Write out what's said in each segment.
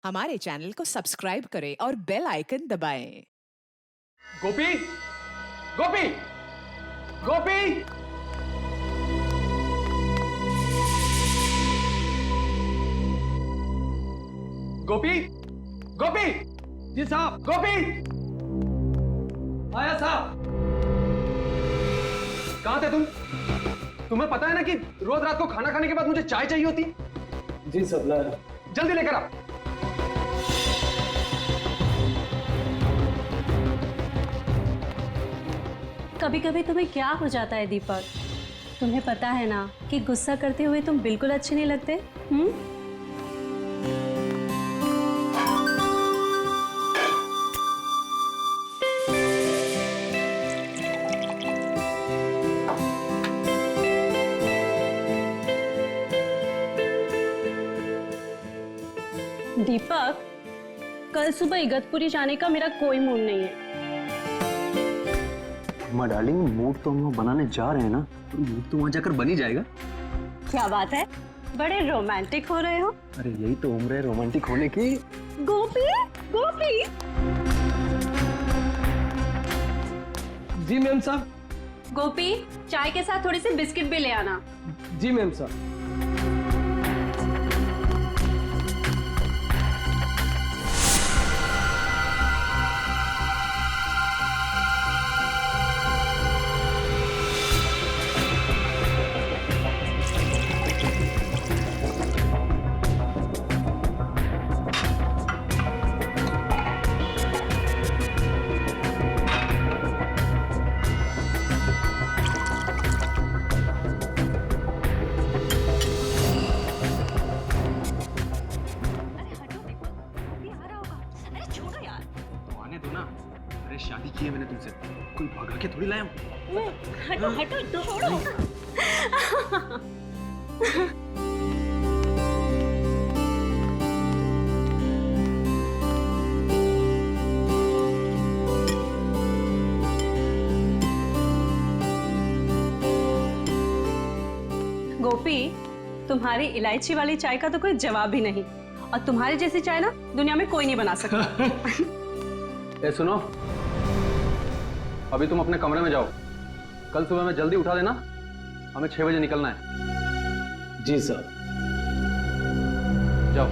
हमारे चैनल को सब्सक्राइब करें और बेल आइकन दबाएं। गोपी, गोपी, गोपी, गोपी, गोपी, जी साहब, गोपी, आया साहब। कहाँ थे तुम? तुम्हें पता है ना कि रोज रात को खाना खाने के बाद मुझे चाय चाहिए होती। जी सब लाया। जल्दी लेकर आ। कभी कभी तुम्हें क्या हो जाता है दीपक? तुम्हें पता है ना कि गुस्सा करते हुए तुम बिल्कुल अच्छे नहीं लगते। दीपक, कल सुबह इगतपुरी जाने का मेरा कोई मूड नहीं है। अम्मा डार्लिंग, मूड तो हम लोग बनाने जा रहे हैं ना, तो मूड तो वहां जाकर बन ही जाएगा। क्या बात है, बड़े रोमांटिक हो रहे हो। अरे यही तो उम्र है रोमांटिक होने की। गोपी, गोपी। जी मैम साहब। गोपी, चाय के साथ थोड़ी सी बिस्किट भी ले आना। जी मैम साहब। शादी की है मैंने तुमसे, कोई भगा के थोड़ी लाया हूं। हटो हटो, छोड़ो। गोपी, तुम्हारी इलायची वाली चाय का तो कोई जवाब ही नहीं, और तुम्हारी जैसी चाय ना दुनिया में कोई नहीं बना सकता। ए सुनो, अभी तुम अपने कमरे में जाओ। कल सुबह में जल्दी उठा देना, हमें 6 बजे निकलना है। जी सर। जाओ।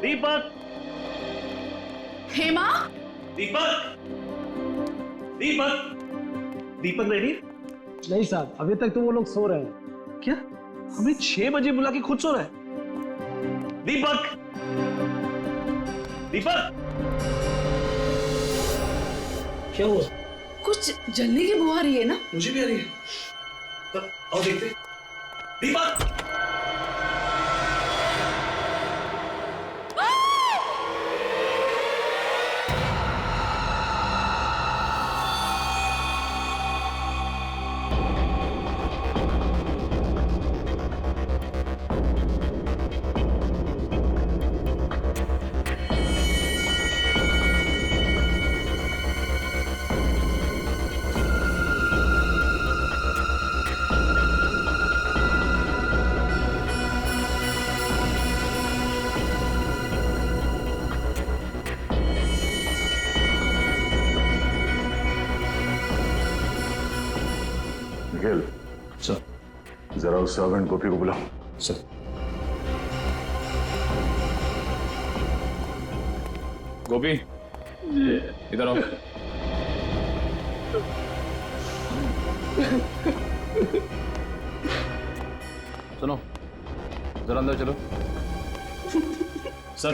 दीपक, हेमा, दीपक, दीपक, दीपक रेडी? नहीं साहब, अभी तक तो वो लोग सो रहे हैं। क्या? हमें 6 बजे बुला के खुद सो रहा है? दीपक, दीपक, क्या हुआ? कुछ जलने की बू आ रही है ना? मुझे भी आ रही है। तब आओ देखते। दीपक, निखिल, सर। जरा उस सर्वेंट गोपी को बुलाओ। सर। गोपी, इधर आओ। सुनो, जरा अंदर चलो। सर।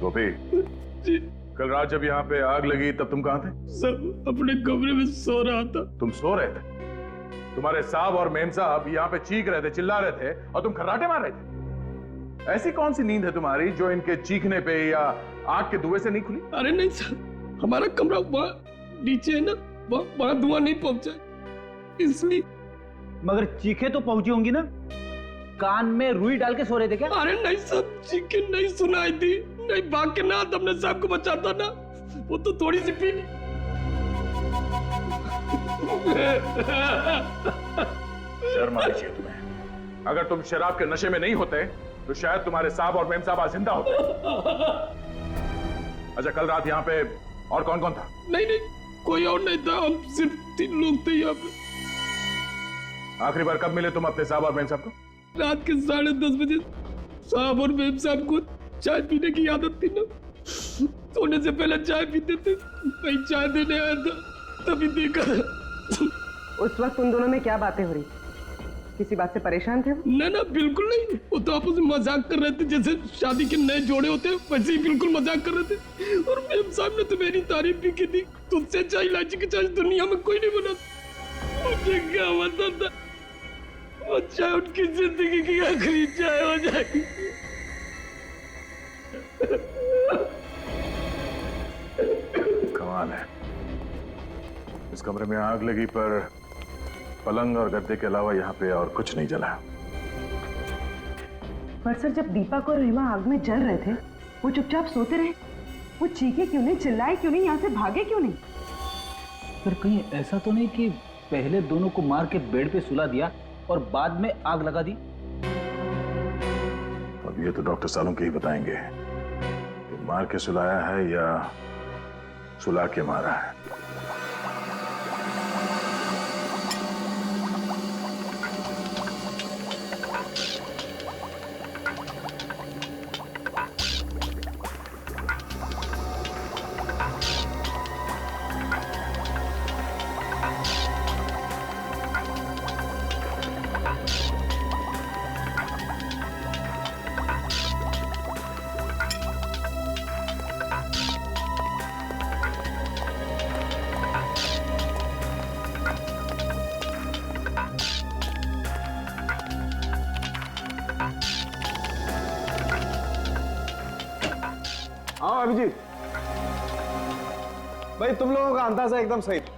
गोपी, कल रात जब यहाँ पे आग लगी तब तुम कहाँ थे? सर, अपने कमरे में सो रहा था। तुम सो रहे थे? तुम्हारे साहब और मेम साहब यहाँ पे चीख रहे थे, चिल्ला रहे थे और तुम खर्राटे मार रहे थे। ऐसी कौन सी नींद है तुम्हारी जो इनके चीखने पे या आग के धुएं से नहीं खुली? अरे नहीं सर, हमारा कमरा वहाँ नीचे है ना, वहाँ धुआं नहीं पहुंचा, इसलिए। मगर चीखे तो पहुंची होंगी ना? कान में रुई डाल के सो रहे थे क्या? अरे नहीं सर, चीखे नहीं सुनाई थी, नहीं भाग के ना तुमने साहब को बचाता ना, वो तो थोड़ी सी पीली। शर्म आनी चाहिए तुम्हें। अगर तुम शराब के नशे में नहीं होते तो शायद तुम्हारे साहब और मेम साहब आज जिंदा होते। अच्छा, कल रात यहाँ पे और कौन कौन था? नहीं नहीं, कोई और नहीं था, हम सिर्फ 3 लोग थे यहाँ पे। आखिरी बार कब मिले तुम अपने साहब और मेम साहब को? रात के 10:30 बजे साहब और मेम साहब को चाय पीने की आदत थी ना, सोने से पहले चाय पीते थे। मैं चाय देने आया था, तभी देखा। उस वक्त उन दोनों में क्या बातें हो रही? किसी बात से परेशान थे? ना ना बिल्कुल नहीं, वो तो आपस में मजाक कर रहे थे, जैसे शादी के नए जोड़े होते हैं वैसे ही बिल्कुल मजाक कर रहे थे। और मेम साहब ने तो मेरी तारीफ भी की थी, तुझसे चाय इलायची की चाय दुनिया में कोई नहीं बना। मुझे क्या पता था वो चाय उनकी जिंदगी की आखिरी चाय हो जाएगी। कमाल है, इस कमरे में आग लगी पर पलंग और गद्दे के अलावा यहाँ पे और कुछ नहीं जला। पर सर, जब दीपक और हेमा आग में जल रहे थे वो चुपचाप सोते रहे, वो चीखे क्यों नहीं, चिल्लाए क्यों नहीं, यहाँ से भागे क्यों नहीं? फिर कहीं ऐसा तो नहीं कि पहले दोनों को मार के बेड पे सुला दिया और बाद में आग लगा दी? अब ये तो डॉक्टर सालुंके ही बताएंगे कि मार के सुलाया है या सुला के मारा है। हाँ अभिजीत भाई, तुम लोगों का अंदाजा एकदम सही था।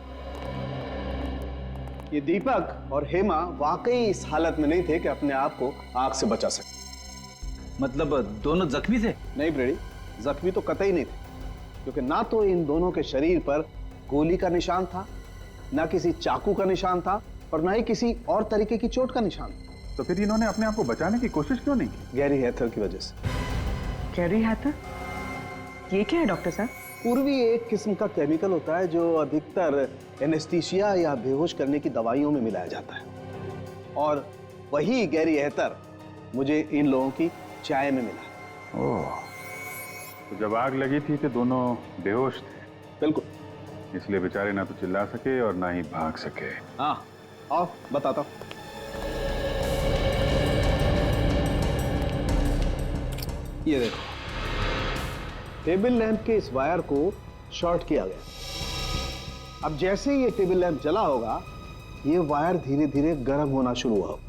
ये दीपक और हेमा वाकई इस हालत में नहीं थे कि अपने आप को आग से बचा सके। मतलब दोनों जख्मी थे? नहीं ब्रेडी, जख्मी तो कतई नहीं थे, क्योंकि ना तो इन दोनों के शरीर पर गोली का निशान था, ना किसी चाकू का निशान था, और ना ही किसी और तरीके की चोट का निशान था। तो फिर इन्होंने अपने आप को बचाने की कोशिश क्यों नहीं की? गैरी हैथर की वजह से। गैरी हैथर? ये क्या है डॉक्टर साहब? पूर्वी एक किस्म का केमिकल होता है जो अधिकतर एनेस्थीसिया या बेहोश करने की दवाइयों में मिलाया जाता है, और वही गैरी हैथर मुझे इन लोगों की चाय में मिला। ओह, तो जब आग लगी थी तो दोनों बेहोश थे? बिल्कुल, इसलिए बेचारे ना तो चिल्ला सके और ना ही भाग सके। हाँ, आओ बताता हूं। ये देखो, टेबल लैंप के इस वायर को शॉर्ट किया गया। अब जैसे ही ये टेबल लैंप जला होगा, ये वायर धीरे धीरे गर्म होना शुरू हुआ होगा,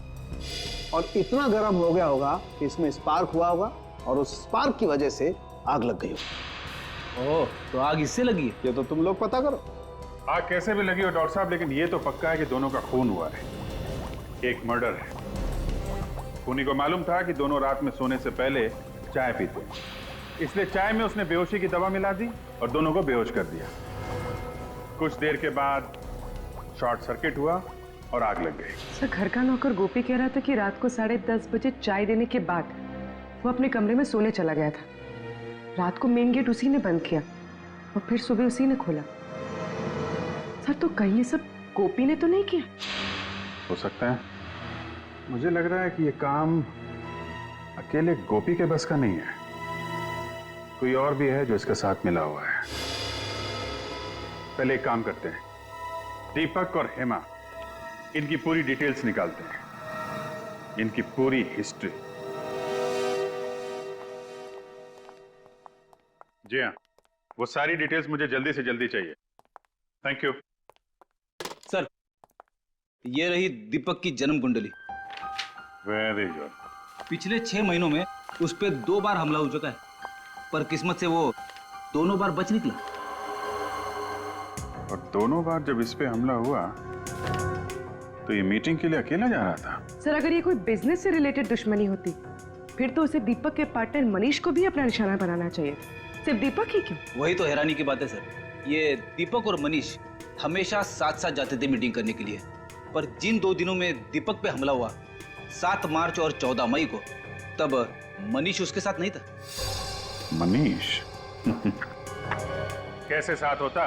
और इतना गर्म हो गया होगा कि इसमें स्पार्क हुआ होगा, और उस स्पार्क की वजह से आग लग गई होगी। ओह, तो आग इससे लगी है? ये तो तुम लोग पता करो। आग कैसे भी लगी हो डॉक्टर साहब, लेकिन ये तो पक्का है कि दोनों का खून हुआ है। एक मर्डर है। खूनी को मालूम था कि दोनों रात में सोने से पहले चाय पीते, इसलिए चाय में उसने बेहोशी की दवा मिला दी और दोनों को बेहोश कर दिया। कुछ देर के बाद शॉर्ट सर्किट हुआ और आग लग गई। सर, घर का नौकर गोपी कह रहा था कि रात को 10:30 बजे चाय देने के बाद वो अपने कमरे में सोने चला गया था। रात को मेन गेट उसी ने बंद किया और फिर सुबह उसी ने खोला। सर, तो कहीं ये सब गोपी ने तो नहीं किया? हो सकता है। मुझे लग रहा है कि ये काम अकेले गोपी के बस का नहीं है, कोई और भी है जो इसके साथ मिला हुआ है। पहले एक काम करते हैं, दीपक और हेमा, इनकी पूरी डिटेल्स निकालते हैं, इनकी पूरी हिस्ट्री। जी हाँ, वो सारी डिटेल्स मुझे जल्दी से जल्दी चाहिए। Thank you sir. ये रही दीपक की जन्म कुंडली। Very good. पिछले 6 महीनों में उस पे 2 बार हमला हो चुका है, पर किस्मत से वो दोनों बार बच निकला। और दोनों बार जब इस पे हमला हुआ तो ये मीटिंग के लिए अकेला जा रहा था। सर अगर ये कोई बिजनेस से रिलेटेड दुश्मनी होती फिर तो उसे दीपक के पार्टनर मनीष को भी अपना निशाना बनाना चाहिए, सिर्फ दीपक ही क्यों? वही तो हैरानी की बात है सर। ये दीपक और मनीष हमेशा साथ साथ जाते थे मीटिंग करने के लिए, पर जिन 2 दिनों में दीपक पे हमला हुआ 7 मार्च और 14 मई को, तब मनीष उसके साथ नहीं था। मनीष कैसे साथ होता?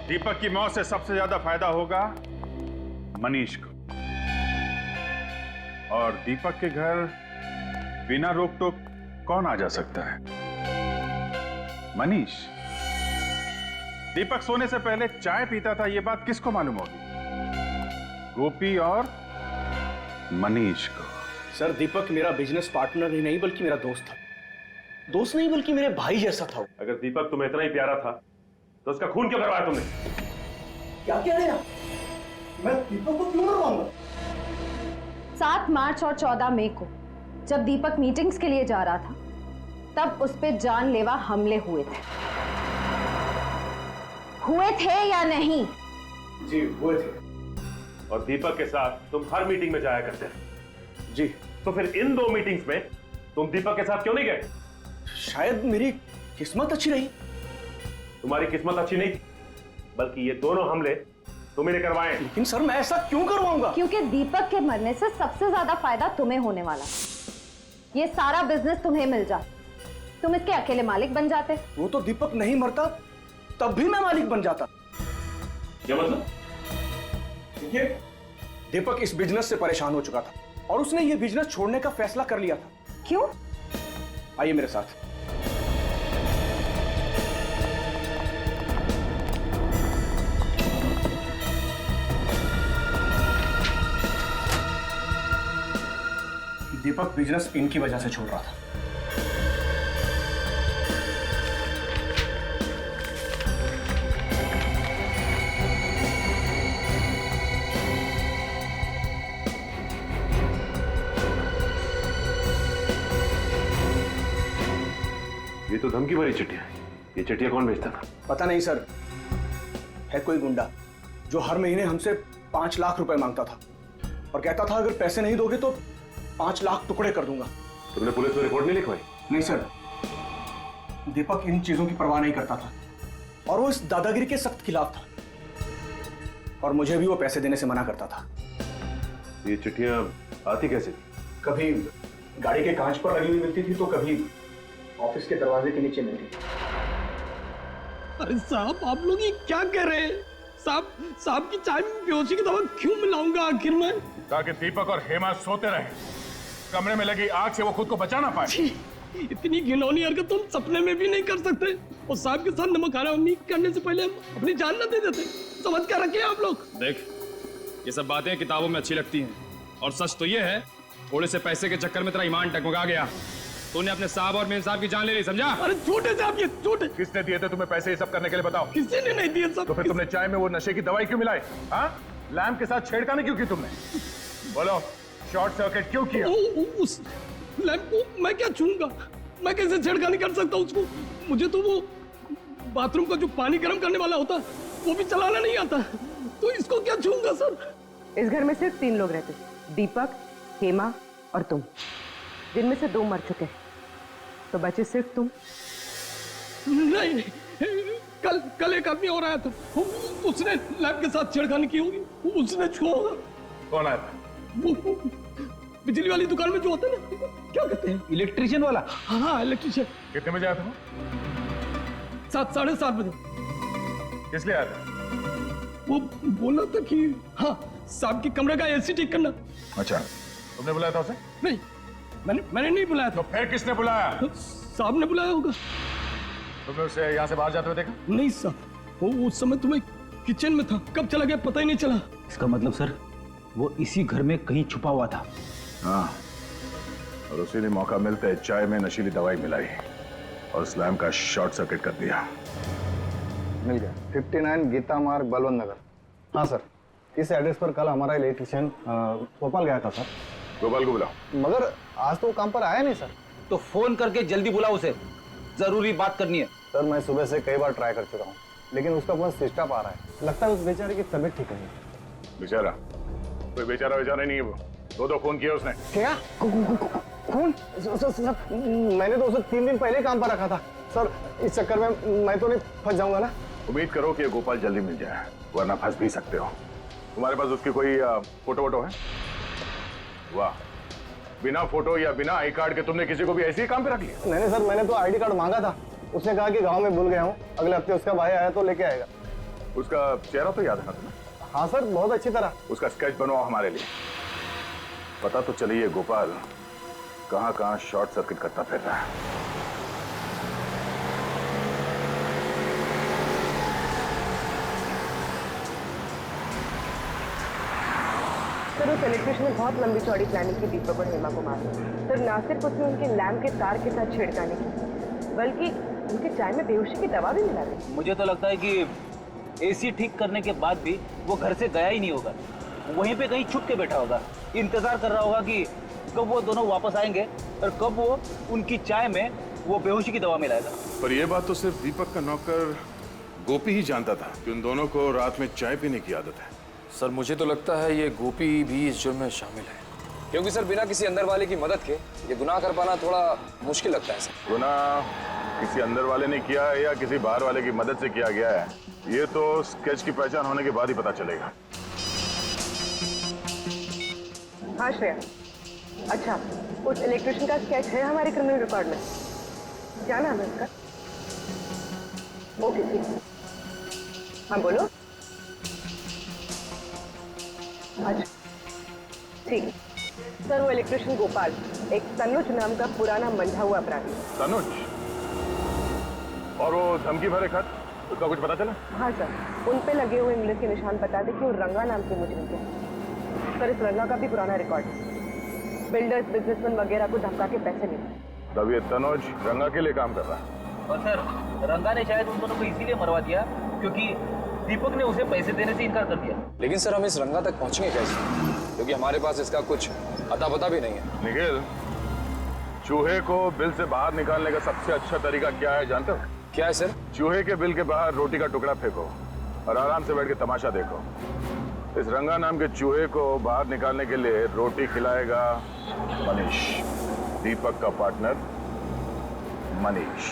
दीपक की मौत से सबसे ज्यादा फायदा होगा मनीष को, और दीपक के घर बिना रोक टोक कौन आ जा सकता है? मनीष। दीपक सोने से पहले चाय पीता था, यह बात किसको मालूम होगी? गोपी और मनीष को। सर दीपक मेरा बिजनेस पार्टनर ही नहीं बल्कि मेरा दोस्त था। दोस्त नहीं बल्कि मेरे भाई जैसा था। अगर दीपक तुम्हें इतना ही प्यारा था तो उसका खून क्यों करवाया तुमने? क्या कह रहे हैं? मैं दीपक को क्यों मरवाऊंगा? 7 मार्च और 14 मई को जब दीपक मीटिंग्स के लिए जा रहा था तब उस पे जानलेवा हमले हुए थे या नहीं? जी हुए थे। और दीपक के साथ तुम हर मीटिंग में जाया करते हैं। जी। तो फिर इन 2 मीटिंग्स में तुम दीपक के साथ क्यों नहीं गए? शायद मेरी किस्मत अच्छी रही। तुम्हारी किस्मत अच्छी नहीं थी, बल्कि ये दोनों हमले तुम्हें करवाए। लेकिन सर मैं ऐसा क्यों करवाऊंगा? क्योंकि दीपक के मरने से सबसे ज्यादा फायदा तुम्हें होने वाला। ये सारा बिजनेस तुम्हें मिल जाता, तुम इसके अकेले मालिक बन जाते। वो तो दीपक नहीं मरता तब भी मैं मालिक बन जाता। क्या मतलब? देखिए, दीपक इस बिजनेस से परेशान हो चुका था और उसने ये बिजनेस छोड़ने का फैसला कर लिया था। क्यों? आइए मेरे साथ। दीपक बिजनेस इनकी वजह से छोड़ रहा था। ये तो धमकी भरी चिट्ठियां हैं। ये चिट्ठियां कौन भेजता था? पता नहीं सर, है कोई गुंडा जो हर महीने हमसे 5 लाख रुपए मांगता था और कहता था अगर पैसे नहीं दोगे तो 5 लाख टुकड़े कर दूंगा। तुमने पुलिस में रिपोर्ट नहीं लिखवाई? नहीं सर, दीपक इन चीजों की परवाह नहीं करता था और वो इस दादागिरी के सख्त खिलाफ था, और मुझे भी वो पैसे देने से मना करता था। ये चिट्ठियां आती कैसे थी? कभी गाड़ी के कांच पर लगी हुई मिलती थी तो कभी ऑफिस के दरवाजे के नीचे मिलती थी। अरे साहब आप लोग ये क्या कह रहे हैं? साहब की चाय में बेहोशी की दवा क्यों मिलाऊंगा आखिर में? ताकि दीपक और हेमा सोते रहे, कमरे में लगी आग से वो खुद को बचा ना पाए। इतनी घिनौनी हरकत तुम सपने में भी नहीं कर सकते। और साहब के साथ नमक हरामी करने से पहले हम अपनी जान न दे देते। समझ कर रखे आप लोग। देख, ये सब बातें किताबों में अच्छी लगती हैं, और सच तो ये है थोड़े से पैसे के चक्कर में तेरा ईमान टकमका गया। तूने अपने साहब और मेम साहब की जान ले ली, समझा? अरे झूठे साहब, ये झूठे। किसने दिए थे तुम्हें पैसे ये सब करने के लिए, बताओ? किसी ने नहीं दिए सब। तो फिर तुमने चाय में वो नशे की दवाई क्यों मिलाई? हाँ, लैम्प के साथ छेड़खानी क्यों की तुमने? बोलो, शॉर्ट सर्किट क्यों किया? उस लैम्प को मैं क्या छूऊंगा? मैं कैसे छेड़खानी कर सकता हूँ उसको? मुझे तो वो बाथरूम का जो पानी गर्म करने वाला होता वो भी चलाना नहीं आता, तो इसको क्या छूऊंगा सर? इस घर में सिर्फ 3 लोग रहते, दीपक, हेमा और तुम, जिनमें से 2 मर चुके हैं, तो बचे सिर्फ तुम। नहीं, कल एक आदमी और आया था, उसने लैब के साथ छेड़खानी की होगी, उसने छुआ होगा। कौन आया था? वो बिजली वाली दुकान में जो होता है ना, क्या कहते हैं? इलेक्ट्रिशियन वाला। हाँ, इलेक्ट्रिशियन। कितने बजे आया था? 7, 7:30 बजे। किस लिए आया था? वो बोला था कि हाँ, साहब के कमरे का एसी ठीक करना। अच्छा, तुमने बुलाया था उसे? नहीं, मैंने नहीं बुलाया था। तो फिर किसने बुलाया? साहब ने बुलाया होगा। तुमने उसे यहाँ से बाहर जाते हुए देखा? नहीं साहब, वो उस समय तुम्हें किचन में था, कब चला गया पता ही नहीं चला। इसका मतलब सर वो इसी घर में कहीं छुपा हुआ था। हाँ, और उसी ने मौका मिलते चाय में नशीली दवाई मिलाई और स्लैम का शॉर्ट सर्किट कर दिया। मिल गया। 59 गीता मार्ग, बलवंत नगर। हाँ सर, इस एड्रेस पर कल हमारा इलेक्ट्रिशियन भोपाल गया था सर। गोपाल को बुलाओ। मगर आज तो वो काम पर आया नहीं सर। तो फोन करके जल्दी बुलाओ उसे, जरूरी बात करनी है। सर मैं सुबह से कई बार ट्राई कर चुका हूँ, लेकिन उसका फोन स्विच ऑफ आ रहा है। लगता है उस बेचारे की तबीयत ठीक नहीं है। बेचारा? कोई बेचारा बेचारा नहीं है वो, दो फोन किया उसने। क्या? कौन? मैंने तो उसे 3 दिन पहले काम पर रखा था सर। इस चक्कर में मैं तो नहीं फंस जाऊंगा ना? उम्मीद करो कि गोपाल जल्दी मिल जाए, वरना फंस भी सकते हो। तुम्हारे पास उसकी कोई फोटो वोटो है? वाह, बिना फोटो या बिना आई कार्ड के तुमने किसी को भी ऐसे ही काम पे रख लिया? नहीं सर, मैंने तो आईडी कार्ड मांगा था। उसने कहा कि गांव में भूल गया हूँ, अगले हफ्ते उसका भाई आया तो लेके आएगा। उसका चेहरा तो याद है ना तुम्हें? हाँ सर, बहुत अच्छी तरह। उसका स्केच बनवाओ हमारे लिए। पता तो चलिए गोपाल कहाँ कहाँ शॉर्ट सर्किट करता फिर रहा है। सर उस इलेक्ट्रिशियन ने बहुत लंबी चौड़ी प्लानिंग की दीपक और हेमा को मारने। सर ना सिर्फ उसने उनके लैम्प के तार के साथ छेड़खानी की, बल्कि उनके चाय में बेहोशी की दवा भी मिला दी। मुझे तो लगता है कि एसी ठीक करने के बाद भी वो घर से गया ही नहीं होगा, वहीं पे कहीं छुप के बैठा होगा, इंतजार कर रहा होगा कि कब वो दोनों वापस आएंगे और कब वो उनकी चाय में वो बेहोशी की दवा मिलाएगा। पर यह बात तो सिर्फ दीपक का नौकर गोपी ही जानता था कि उन दोनों को रात में चाय पीने की आदत है। सर मुझे तो लगता है ये गोपी भी इस जुर्म में शामिल है, क्योंकि सर बिना किसी अंदर वाले की मदद के ये गुनाह कर पाना थोड़ा मुश्किल लगता है सर। गुनाह किसी अंदर वाले ने किया है या किसी बाहर वाले की मदद से किया गया है, ये तो स्केच की पहचान होने के बाद ही पता चलेगा। हाँ श्रेया, अच्छा उस इलेक्ट्रिशियन का स्केच है हमारे क्रिमिनल रिकॉर्ड में? क्या नाम है उसका? ओके ठीक। हाँ बोलो। अच्छा ठीक है सर, वो इलेक्ट्रिशियन गोपाल एक तनुज नाम का पुराना मंझा हुआ अपराधी। तनुज? और वो धमकी भरे खत, उसका कुछ पता चला? हाँ सर, उन पे लगे हुए इंग्लिश के निशान बताते कि वो रंगा नाम के मुजरिम थे। सर इस रंगा का भी पुराना रिकॉर्ड है, बिल्डर्स बिजनेसमैन वगैरह को धमका के पैसे मिले। तब ये तनुज रंगा के लिए काम कर रहा है। और सर रंगा ने शायद उन दोनों को इसीलिए मरवा दिया क्योंकि दीपक ने उसे पैसे देने से इनकार कर दिया। लेकिन सर हम इस रंगा तक पहुंचेंगे कैसे, क्योंकि हमारे पास इसका कुछ अता पता भी नहीं है। निखिल, चूहे को बिल से बाहर निकालने का सबसे अच्छा तरीका क्या है जानते हो? क्या है सर? चूहे के बिल के बाहर रोटी का टुकड़ा फेंको और आराम से बैठ के तमाशा देखो। इस रंगा नाम के चूहे को बाहर निकालने के लिए रोटी खिलाएगा मनीष, दीपक का पार्टनर मनीष।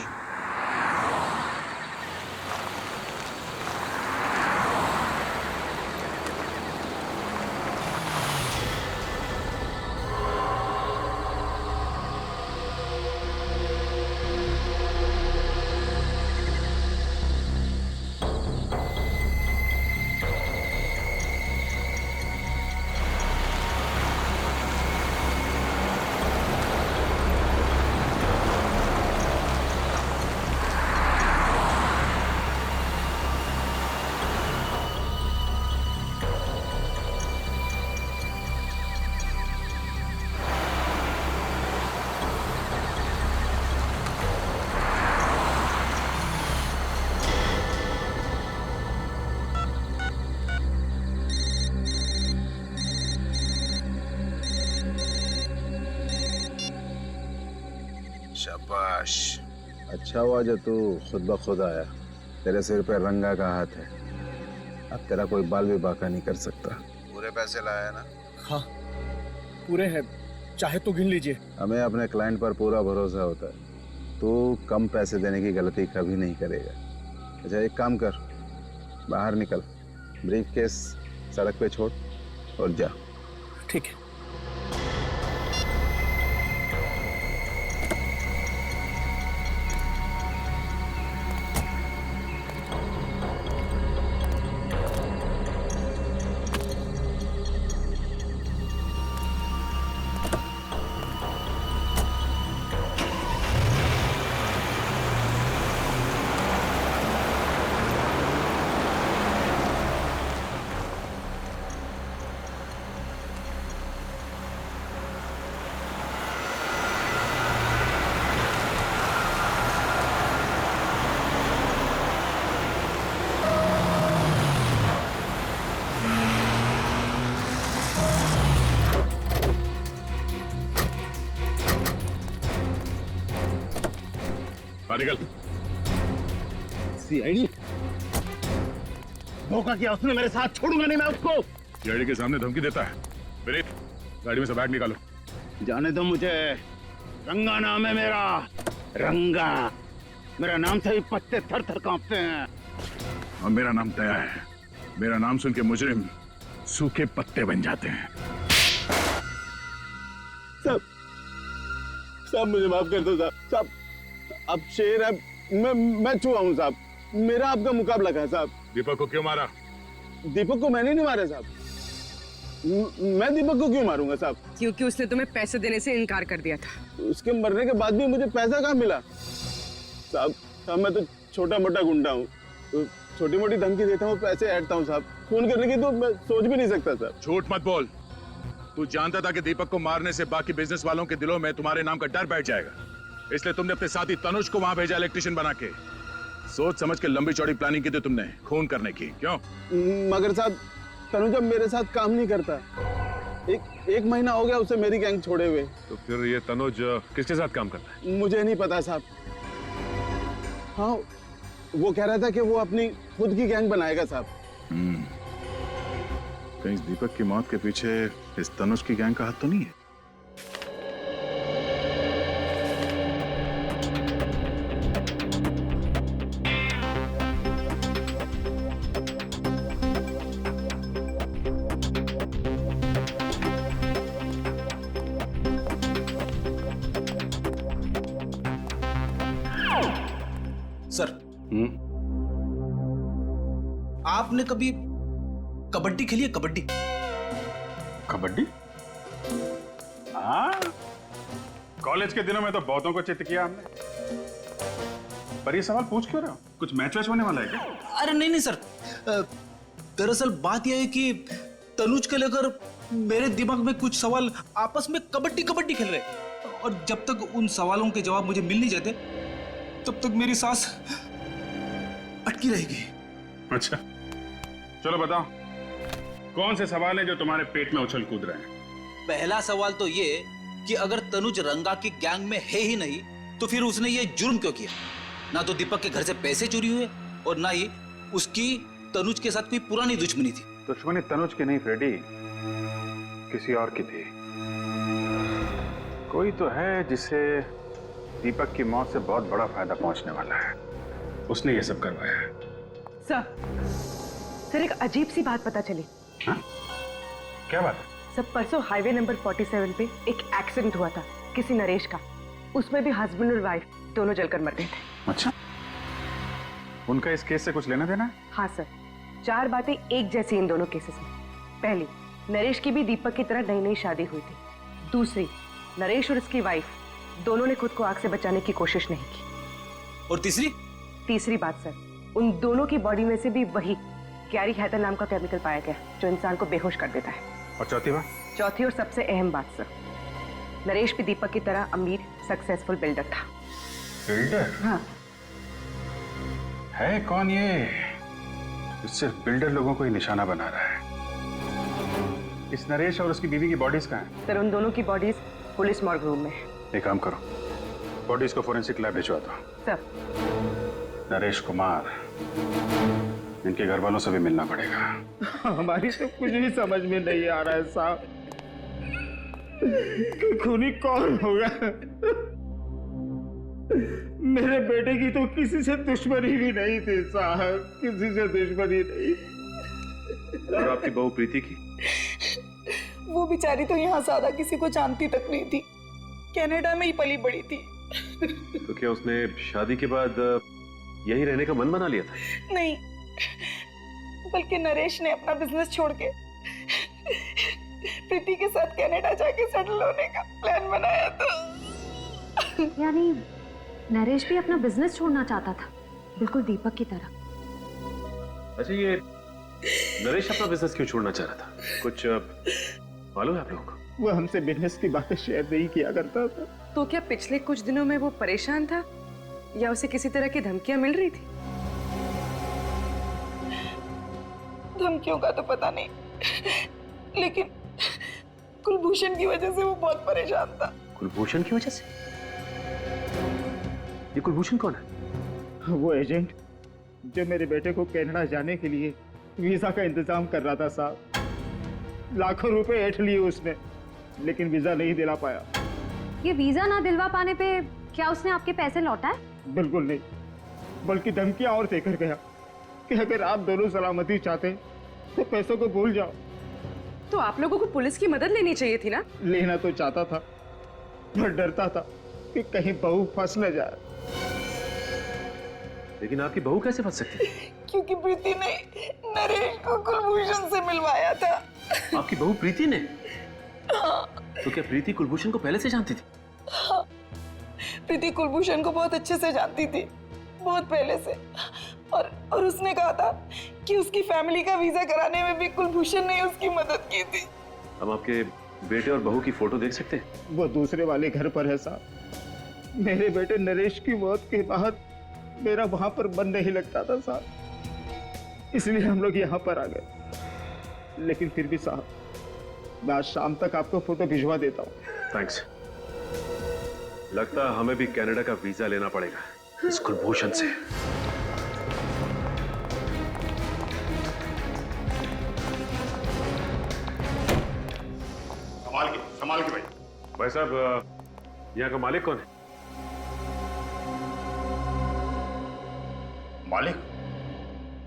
शाबाश, अच्छा हुआ जो तू खुद ब खुद आया। तेरे सिर पे रंगा का हाथ है, अब तेरा कोई बाल भी बाका नहीं कर सकता। पूरे पैसे लाया ना? हाँ पूरे हैं, चाहे तो गिन लीजिए। हमें अपने क्लाइंट पर पूरा भरोसा होता है, तू कम पैसे देने की गलती कभी नहीं करेगा। अच्छा एक काम कर, बाहर निकल, ब्रीफ केस सड़क पे छोड़ और जा। ठीक है। बाहर निकल। सीआईडी धोखा किया उसने मेरे साथ, छोड़ूंगा नहीं मैं उसको। सीआईडी के सामने धमकी देता है। विनीत, गाड़ी में से बैग निकालो। जाने दो मुझे, रंगा नाम है मेरा, रंगा। मेरा नाम से ही पत्ते थर थर कांपते हैं। और मेरा नाम दया है। मेरा नाम सुन के मुजरिम सूखे पत्ते बन जाते हैं। साहब मुझे माफ कर दो साहब। अब शेर है, मैं चूहा हूँ साहब। मेरा आपका मुकाबला है साहब। दीपक को क्यों मारा? दीपक को मैंने नहीं मारा साहब। मैं दीपक को क्यों मारूंगा साहब? क्योंकि उसने तुम्हें पैसे देने से इनकार कर दिया था। उसके मरने के बाद भी मुझे पैसा कहाँ मिला? साहब मैं तो छोटा मोटा गुंडा हूँ, तो छोटी मोटी धमकी देता हूँ, पैसे ऐंठता हूँ साहब। खून करने की तो मैं सोच भी नहीं सकता साहब। झूठ मत बोल। तू जानता था कि दीपक को मारने से बाकी बिजनेस वालों के दिलों में तुम्हारे नाम का डर बैठ जाएगा, इसलिए तुमने अपने साथी तनुज को वहां भेजा इलेक्ट्रिशियन बना के। सोच समझ के लंबी चौड़ी प्लानिंग की थी तुमने खून करने की। क्यों? मगर साहब तनुज अब मेरे साथ काम नहीं करता। एक महीना हो गया उसे मेरी गैंग छोड़े हुए। तो फिर ये तनुज किसके साथ काम करता है? मुझे नहीं पता साहब। हाँ, वो कह रहा था कि वो अपनी खुद की गैंग बनाएगा साहब। कहीं इस दीपक की मौत के पीछे इस तनुज की गैंग का हाथ तो नहीं है? सर, आपने कभी कबड्डी खेली है? कबड्डी? कबड्डी? हाँ, कॉलेज के दिनों में तो बहुतों को चित किया हमने। पर ये सवाल पूछ क्यों रहे हो? कुछ मैच वैच होने वाला है क्या? अरे नहीं सर, दरअसल बात यह है कि तनुज को लेकर मेरे दिमाग में कुछ सवाल आपस में कबड्डी कबड्डी खेल रहे, और जब तक उन सवालों के जवाब मुझे मिल नहीं जाते तब तक मेरी सांस अटकी रहेगी। अच्छा, चलो बताओ, कौन से सवाल है जो तुम्हारे पेट में उछल कूद रहे हैं? पहला सवाल तो ये कि अगर तनुज रंगा की गैंग में है ही नहीं तो फिर उसने ये जुर्म क्यों किया? ना तो दीपक के घर से पैसे चोरी हुए और ना ही उसकी तनुज के साथ कोई पुरानी दुश्मनी थी। दुश्मनी तनुज की नहीं फ्रेडी, किसी और की थी। कोई तो है जिससे दीपक की मौत से बहुत बड़ा फायदा पहुंचने वाला है, उसने ये सब करवाया है। सर एक अजीब सी बात पता चली। हाँ? क्या बात है? सब परसों हाईवे नंबर 47 पे एक एक्सीडेंट हुआ था किसी नरेश का। उसमें भी हस्बैंड और वाइफ दोनों जलकर मर गए थे। अच्छा, उनका इस केस से कुछ लेना देना है? हाँ सर, 4 बातें एक जैसी इन दोनों केसेस में। पहली, नरेश की भी दीपक की तरह नई नई शादी हुई थी। दूसरी, नरेश और उसकी वाइफ दोनों ने खुद को आग से बचाने की कोशिश नहीं की। और तीसरी बात सर, उन दोनों की बॉडी में से भी वही कैरी हैदर नाम का केमिकल पाया गया जो इंसान को बेहोश कर देता है। और चौथी बात? चौथी और सबसे अहम बात सर, नरेश भी दीपक की तरह अमीर सक्सेसफुल बिल्डर था। बिल्डर? हाँ। है कौन ये सिर्फ बिल्डर लोगों को ही निशाना बना रहा है? इस नरेश और उसकी बीवी की बॉडीज कहाँ हैं? सर उन दोनों की बॉडीज पुलिस मॉर्ग रूम में है। एक काम करो, बॉडीज को फोरेंसिक लैब भिजवा दो। सर नरेश कुमार, इनके घर वालों से भी मिलना पड़ेगा। हमारी तो कुछ भी समझ में नहीं आ रहा है साहब कि खूनी कौन होगा। मेरे बेटे की तो किसी से दुश्मनी भी नहीं थी साहब, किसी से दुश्मनी नहीं। और आपकी बहू प्रीति की? वो बेचारी तो यहाँ ज्यादा किसी को जानती तक नहीं थी, कनाडा में ही पली बड़ी थी। तो क्या उसने शादी के बाद यही रहने का मन बना लिया था? नहीं, बल्कि नरेश ने अपना बिजनेस छोड़ के प्रीति के साथ कनाडा जाके सेटल होने का प्लान बनाया था। यानी नरेश भी अपना बिजनेस छोड़ना चाहता था, बिल्कुल दीपक की तरह। अच्छा, ये नरेश अपना बिजनेस क्यों छोड़ना चाह रहा था? कुछ मालूम है आप लोगों को? वो हमसे बिजनेस की बातें शेयर नहीं किया करता था। तो क्या पिछले कुछ दिनों में वो परेशान था या उसे किसी तरह की धमकियां मिल रही थी? धमकियों का तो पता नहीं, लेकिन कुलभूषण की वजह से वो बहुत परेशान था। कुलभूषण की वजह से? ये कुलभूषण कौन है? वो एजेंट जो मेरे बेटे को कनाडा जाने के लिए वीजा का इंतजाम कर रहा था साहब। लाखों रुपए ऐंठ लिए उसने, लेकिन वीजा नहीं दिला पाया। ये वीजा ना दिलवा पाने पे क्या उसने आपके पैसे लौटाए? बिल्कुल नहीं, बल्कि धमकियां और देकर गया कि अगर आप दोनों सलामती चाहते तो पैसों को भूल जाओ। तो आप लोगों को पुलिस की मदद लेनी चाहिए थी ना? लेना तो चाहता था, पर डरता था कि कहीं बहू फंस न जाए। लेकिन आपकी बहू कैसे फंस सकती है? क्योंकि प्रीति ने नरेश को कुलभूषण से मिलवाया था। आपकी बहू प्रीति ने? तो क्या प्रीति कुलभूषण को पहले से जानती थी? हाँ, प्रीति कुलभूषण को बहुत अच्छे से जानती थी, बहुत पहले से। और उसने कहा था कि उसकी फैमिली का वीजा कराने में भी कुलभूषण ने उसकी मदद की थी। हम आपके बेटे और बहू की फोटो देख सकते हैं? वो दूसरे वाले घर पर है साहब। मेरे बेटे नरेश की मौत के बाद मेरा वहां पर मन नहीं लगता था साहब, इसलिए हम लोग यहाँ पर आ गए। लेकिन फिर भी साहब, मैं आज शाम तक आपको फोटो भिजवा देता हूँ। थैंक्स। लगता है हमें भी कनाडा का वीजा लेना पड़ेगा इस कुलभूषण से। संभाल के भाई। भाई साहब, यहाँ का मालिक कौन है?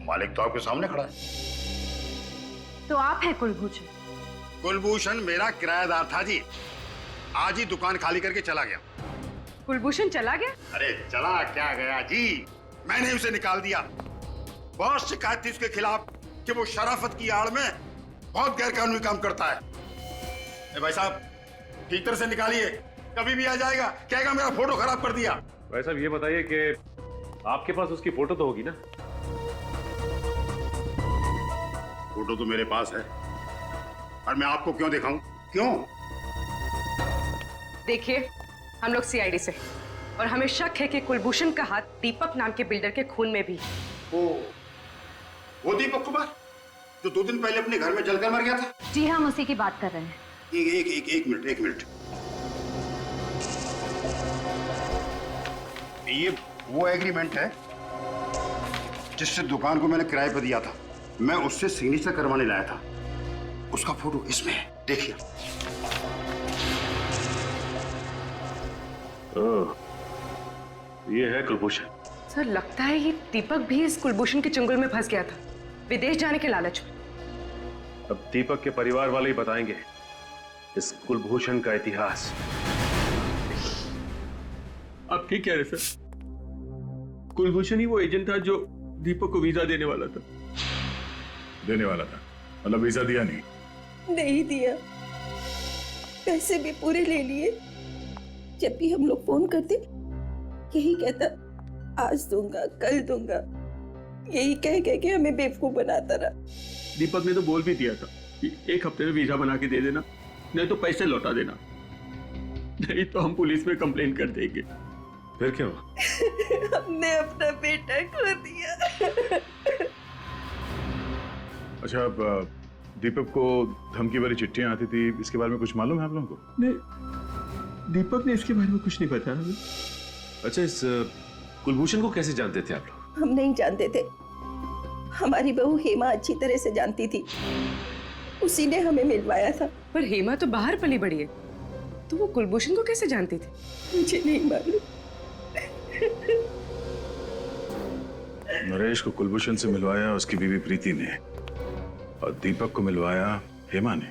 मालिक तो आपके सामने खड़ा है। तो आप हैं कुलभूषण? कुलभूषण मेरा किराएदार था जी, आज ही दुकान खाली करके चला गया। कुलभूषण चला गया? अरे चला क्या गया जी, मैंने उसे निकाल दिया। बहुत शिकायत थी उसके खिलाफ कि वो शराफत की आड़ में बहुत गैरकानूनी काम करता है। भाई साहब, ठीक तरह से निकालिए, कभी भी आ जाएगा, कहेगा मेरा फोटो खराब कर दिया। भाई साहब, ये बताइए कि आपके पास उसकी फोटो तो होगी ना? फोटो तो मेरे पास है, और मैं आपको क्यों दिखाऊं? क्यों? देखिए, हम लोग सीआईडी से, और हमें शक है कि कुलभूषण का हाथ दीपक नाम के बिल्डर के खून में भी। वो दीपक कुमार जो 2 दिन पहले अपने घर में जलकर मर गया था? जी हाँ, हम उसी की बात कर रहे हैं। एक मिनट। ये वो एग्रीमेंट है जिससे दुकान को मैंने किराए पर दिया था। मैं उससे सिग्नेचर करवाने लाया था, उसका फोटो इसमें है, देखिए। ये है कुलभूषण। सर, लगता है ये दीपक भी इस कुलभूषण के चंगुल में फंस गया था, विदेश जाने के लालच में। अब दीपक के परिवार वाले ही बताएंगे इस कुलभूषण का इतिहास। आप ठीक कह रहे सर, कुलभूषण ही वो एजेंट था जो दीपक को वीजा देने वाला था। मतलब वीजा दिया नहीं? नहीं दिया, पैसे भी पूरे ले लिए। जब भी हम लोग फोन करते यही कहता, आज दूंगा, कल दूंगा, यही कह के हमें बेवकूफ बनाता रहा। दीपक ने तो बोल भी दिया था कि 1 हफ्ते में वीजा बना के दे देना, नहीं तो पैसे लौटा देना, नहीं तो हम पुलिस में कंप्लेन कर देंगे। फिर क्या हुआ? हमने अपना बेटा खो दिया। अच्छा, अब दीपक को धमकी वाली चिट्ठियां आती थी, इसके बारे में कुछ मालूम है आप लोगों को? नहीं, दीपक ने इसके बारे में कुछ नहीं बताया हमें। अच्छा, इस कुलभूषण को कैसे जानते थे आप लोग? हम नहीं जानते थे, हमारी बहू हेमा अच्छी तरह से जानती थी, उसी ने हमें मिलवाया था। पर हेमा तो बाहर पली बड़ी है, तो वो कुलभूषण को कैसे जानती थी? मुझे नहीं मालूम। नरेश को कुलभूषण से मिलवाया उसकी बीवी प्रीति ने, और दीपक को मिलवाया हेमा ने।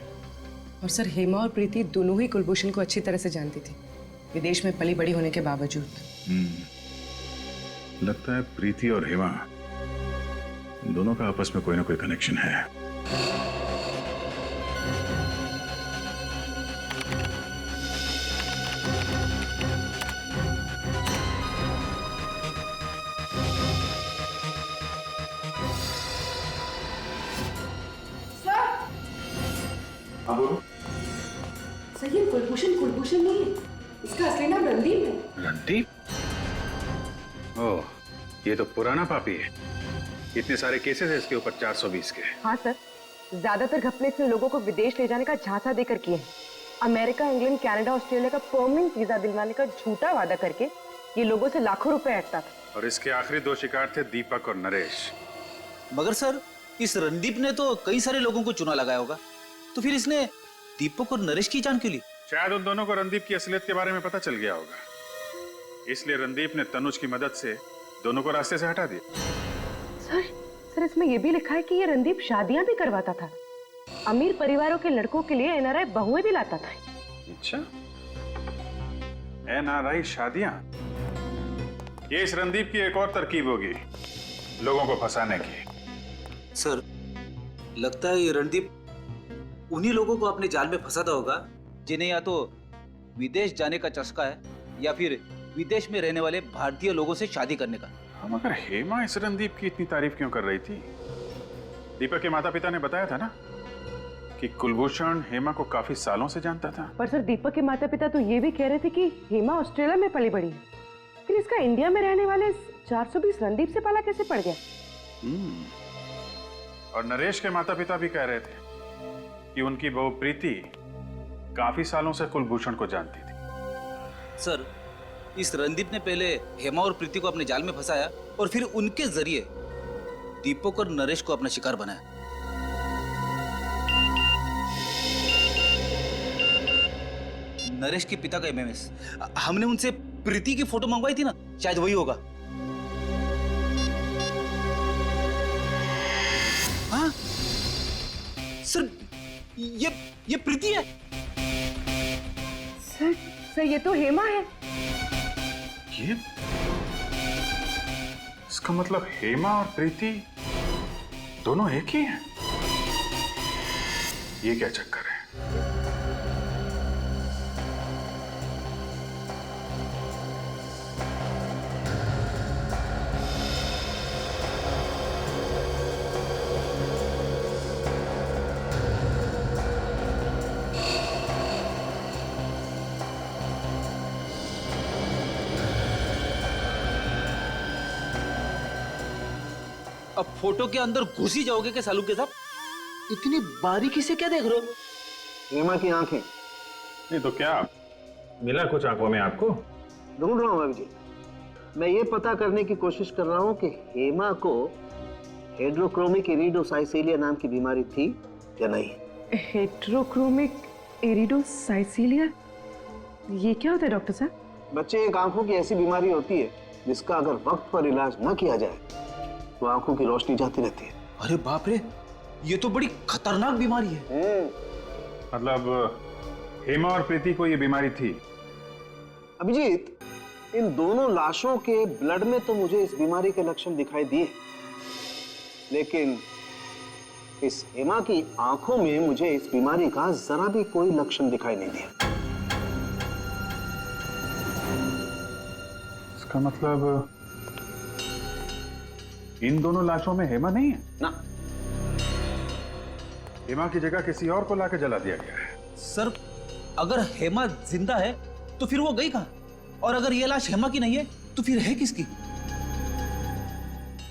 और सर, हेमा और प्रीति दोनों ही कुलभूषण को अच्छी तरह से जानती थी, विदेश में पली बड़ी होने के बावजूद। लगता है प्रीति और हेमा दोनों का आपस में कोई ना कोई कनेक्शन है। सर, ये कुलभूषण नहीं है, इसका असली नाम रणदीप है। रणदीप? ओह, ये तो पुराना पापी है। इतने सारे केसेस है इसके ऊपर 420 के। हाँ सर, ज्यादातर घपले इसने लोगों को विदेश ले जाने का झांसा देकर किए हैं। अमेरिका, इंग्लैंड, कनाडा, ऑस्ट्रेलिया का परमानेंट वीजा दिलवाने का झूठा वादा करके ये लोगों से लाखों रुपए ऐंठता था। और इसके आखिरी दो शिकार थे दीपक और नरेश। मगर सर, इस रणदीप ने तो कई सारे लोगों को चुना लगाया होगा, तो फिर इसने दीपक और नरेश की जान क्यों ली? शायद उन दोनों को रणदीप की असलियत के बारे में पता चल गया होगा, इसलिए रणदीप ने तनुज की मदद से दोनों को रास्ते से हटा दिया। सर इसमें ये भी लिखा है कि ये रणदीप शादियां भी करवाता था, अमीर परिवारों के लड़कों के लिए एनआरआई बहुएं भी लाता था। अच्छा, एनआरआई शादियां? ये इस रणदीप की एक और तरकीब होगी लोगों को फंसाने की। सर, लगता है ये रणदीप उन्हीं लोगों को अपने जाल में फंसाता होगा जिन्हें या तो विदेश जाने का चस्का है या फिर विदेश में रहने वाले भारतीय लोगों से शादी करने का। हम मगर हेमा इस रणदीप की इतनी तारीफ क्यों कर रही थी? दीपक के माता पिता ने बताया था ना कि कुलभूषण हेमा को काफी सालों से जानता था। पर सर, दीपक के माता पिता तो ये भी कह रहे थे कि हेमा ऑस्ट्रेलिया में पली बड़ी है, फिर इसका इंडिया में रहने वाले 420 रणदीप से पाला कैसे पड़ गया? और नरेश के माता पिता भी कह रहे थे कि उनकी बहू प्रीति काफी सालों से कुलभूषण को जानती थी। सर, इस रणदीप ने पहले हेमा और प्रीति को अपने जाल में फंसाया और फिर उनके जरिए दीपक और नरेश को अपना शिकार बनाया। नरेश के पिता का एमएमएस, हमने उनसे प्रीति की फोटो मंगवाई थी ना, शायद वही होगा। हाँ सर, ये प्रीति है। सर ये तो हेमा है। ये इसका मतलब हेमा और प्रीति दोनों एक ही हैं। ये क्या चक्कर है? अब फोटो के अंदर घुस ही जाओगे क्या सालू के साथ? इतनी बारीकी से क्या देख रहे हो? हेमा की आंखें। नहीं तो क्या मिला कुछ आंखों में आपको? ढूंढ रहा हूं अभी जी। मैं ये पता करने की कोशिश कर रहा हूं कि हेमा को हेड्रोक्रोमिक इरिडोसाइसिलिया नाम की बीमारी थी या नहीं। हेड्रोक्रोमिक इरिडोसाइसिलिया, ये क्या होता है डॉक्टर साहब? बच्चे, एक आंखों की ऐसी बीमारी होती है जिसका अगर वक्त पर इलाज न किया जाए तो आंखों की रोशनी जाती रहती है। अरे बाप रे, ये तो बड़ी खतरनाक बीमारी है। मतलब हेमा और प्रीति को ये बीमारी थी? अभिजीत, इन दोनों लाशों के ब्लड में तो मुझे इस बीमारी के लक्षण दिखाई दिए, लेकिन इस हेमा की आंखों में मुझे इस बीमारी का जरा भी कोई लक्षण दिखाई नहीं दिया। इसका मतलब इन दोनों लाशों में हेमा नहीं है ना। हेमा की जगह किसी और को लाके जला दिया गया है। सर, अगर हेमा जिंदा है तो फिर वो गई कहां? और अगर ये लाश हेमा की नहीं है तो फिर है किसकी?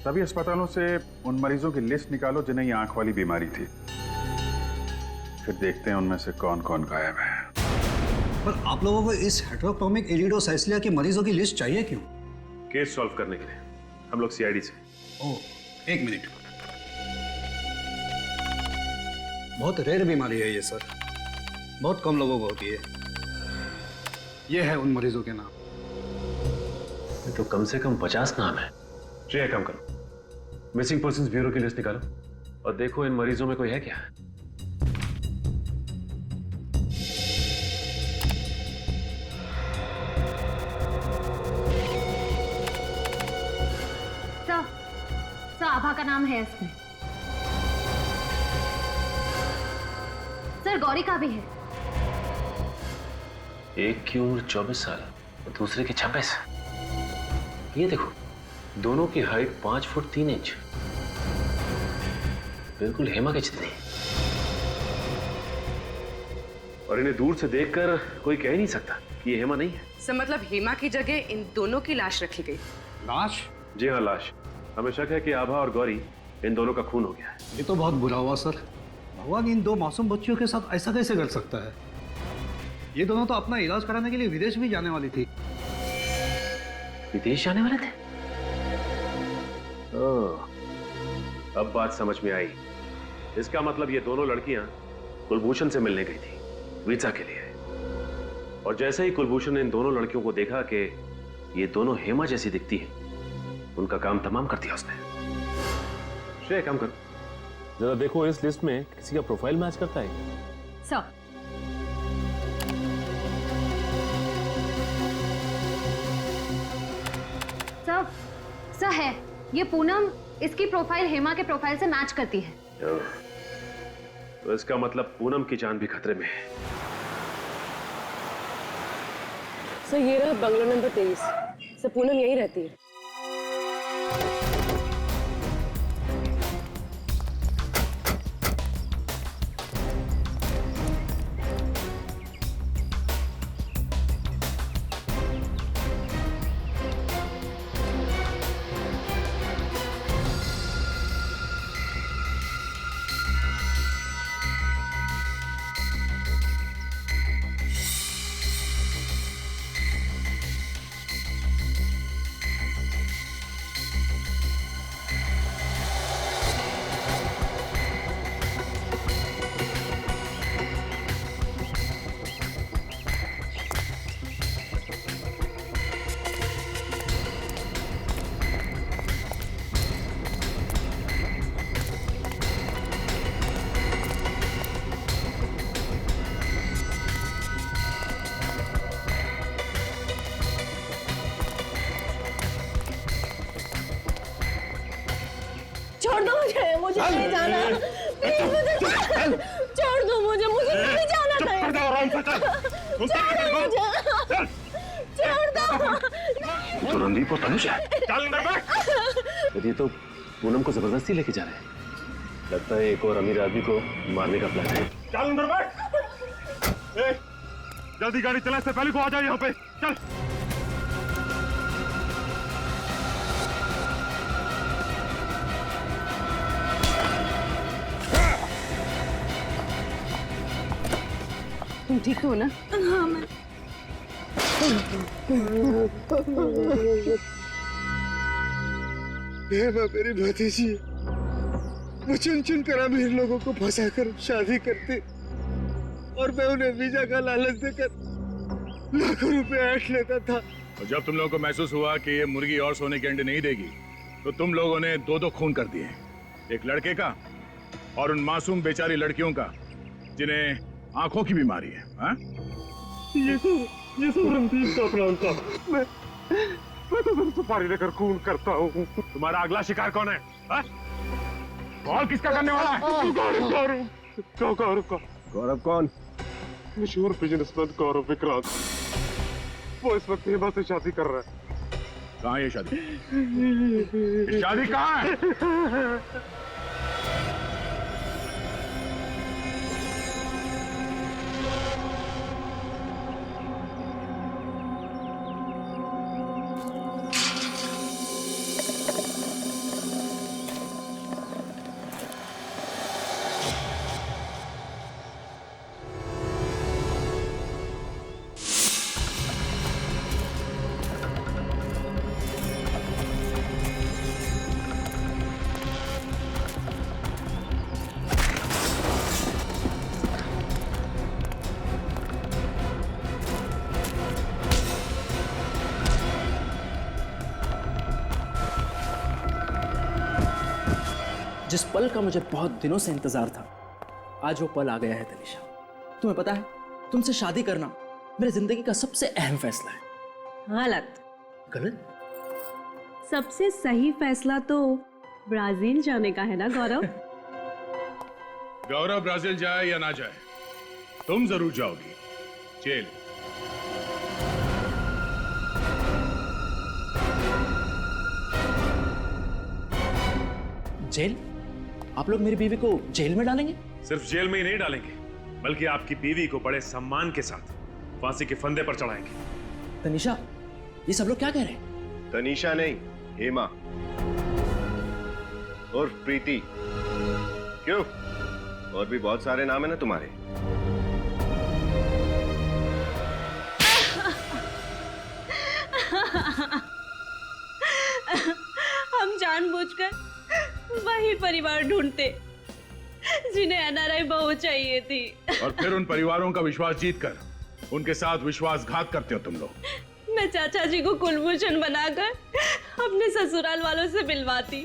सभी अस्पतालों से उन मरीजों की लिस्ट निकालो जिन्हें ये आंख वाली बीमारी थी, फिर देखते हैं उनमें से कौन कौन गायब है। पर आप लोगों को इस हेट्रोक्रोमिक इरिडोसाइसिलिया के मरीजों की लिस्ट चाहिए क्यों? केस सॉल्व करने के लिए हम लोग सीआईडी से। ओह, एक मिनट। बहुत रेयर बीमारी है ये सर, बहुत कम लोगों को होती है। ये है उन मरीजों के नाम। ये तो कम से कम 50 नाम है। श्रेया, काम करो, मिसिंग पर्संस ब्यूरो की लिस्ट निकालो और देखो इन मरीजों में कोई है क्या। सर, आभा का नाम है इसमें। सर, गौरी का भी है। एक की उम्र 24 साल और दूसरे की 26। ये देखो, दोनों की हाइट 5 फुट 3 इंच, बिल्कुल हेमा के जितनी। और इन्हें दूर से देखकर कोई कह ही नहीं सकता कि ये हेमा नहीं है। सर, मतलब हेमा की जगह इन दोनों की लाश रखी गई। लाश? जी हाँ, लाश। हमें शक है कि आभा और गौरी, इन दोनों का खून हो गया है। ये तो बहुत बुरा हुआ सर। भगवान इन दो मासूम बच्चियों के साथ ऐसा कैसे कर सकता है? ये दोनों तो अपना इलाज कराने के लिए विदेश भी जाने वाली थी। विदेश जाने वाले थे? ओह, अब बात समझ में आई। इसका मतलब ये दोनों लड़कियां कुलभूषण से मिलने गई थी वीजा के लिए, और जैसे ही कुलभूषण ने इन दोनों लड़कियों को देखा कि ये दोनों हेमा जैसी दिखती हैं, उनका काम तमाम कर दिया उसने। श्रेय, काम कर, जरा देखो इस लिस्ट में किसी का प्रोफाइल मैच करता है। सर, सर है, ये पूनम इसकी प्रोफाइल हेमा के प्रोफाइल से मैच करती है। तो इसका मतलब पूनम की जान भी खतरे में है। सर ये रहा बंगला नंबर 23। सर पूनम यहीं रहती है। छोड़ दो मुझे नहीं जाना, प्लीज मुझे छोड़ दो, मुझे नहीं जाना कहीं। छोड़ दो। तो रणदीप और तनुज है। ये तो पूनम को जबरदस्ती लेके जा रहे हैं। लगता है एक और अमीर आदमी को मारने का प्लान है। चल अंदर बैठ। जल्दी गाड़ी चला, इससे पहले को आ जाओ यहाँ पे। चल। तुम ठीक हो ना? हाँ मैं। मेरी भतीजी वो चुन चुन कर अमीर लोगों को फंसा कर शादी करते, और मैं उन्हें वीजा का लालच देकर लाखों रुपए ऐंठ लेता था। और जब तुम लोगों को महसूस हुआ कि ये मुर्गी और सोने के अंडे नहीं देगी, तो तुम लोगों ने दो खून कर दिए, एक लड़के का और उन मासूम बेचारी लड़कियों का जिन्हें आंखों की बीमारी है। हा? ये सब रणदीप का प्लान था। मैं तो सिर्फ सुपारी लेकर खून करता हूँ। तुम्हारा अगला शिकार कौन है? हा? और किसका करने वाला है? गौरव कौन? मशहूर बिजनेसमैन गौरव विक्रांत। वो इस वक्त हेमा से शादी कर रहा है। कहाँ है ये शादी? ये शादी कहाँ है? जिस पल का मुझे बहुत दिनों से इंतजार था, आज वो पल आ गया है तनिषा। तुम्हें पता है, तुमसे शादी करना मेरी जिंदगी का सबसे अहम फैसला है। गलत। गलत? सबसे सही फैसला तो ब्राजील जाने का है ना गौरव? गौरव ब्राजील जाए या ना जाए, तुम जरूर जाओगी जेल। जेल? आप लोग मेरी बीवी को जेल में डालेंगे? सिर्फ जेल में ही नहीं डालेंगे, बल्कि आपकी बीवी को बड़े सम्मान के साथ फांसी के फंदे पर चढ़ाएंगे। तनिषा, ये सब लोग क्या कह रहे हैं? तनिषा नहीं, हेमा और प्रीति। क्यों, और भी बहुत सारे नाम है ना तुम्हारे? जानबूझकर वही परिवार ढूंढते जिन्हें एनआरआई बहू चाहिए थी। और फिर उन परिवारों का विश्वास जीतकर उनके साथ विश्वासघात करते हो तुम लोग। मैं चाचा जी को कुलभूषण बनाकर अपने ससुराल वालों से मिलवाती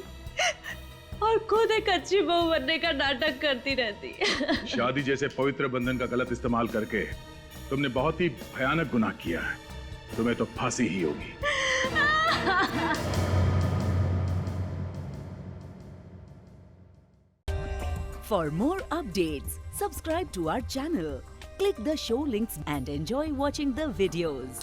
और खुद एक अच्छी बहू बनने का नाटक करती रहती। शादी जैसे पवित्र बंधन का गलत इस्तेमाल करके तुमने बहुत ही भयानक गुनाह किया है। तुम्हें तो फांसी ही होगी। For more updates, subscribe to our channel, click the show links and enjoy watching the videos.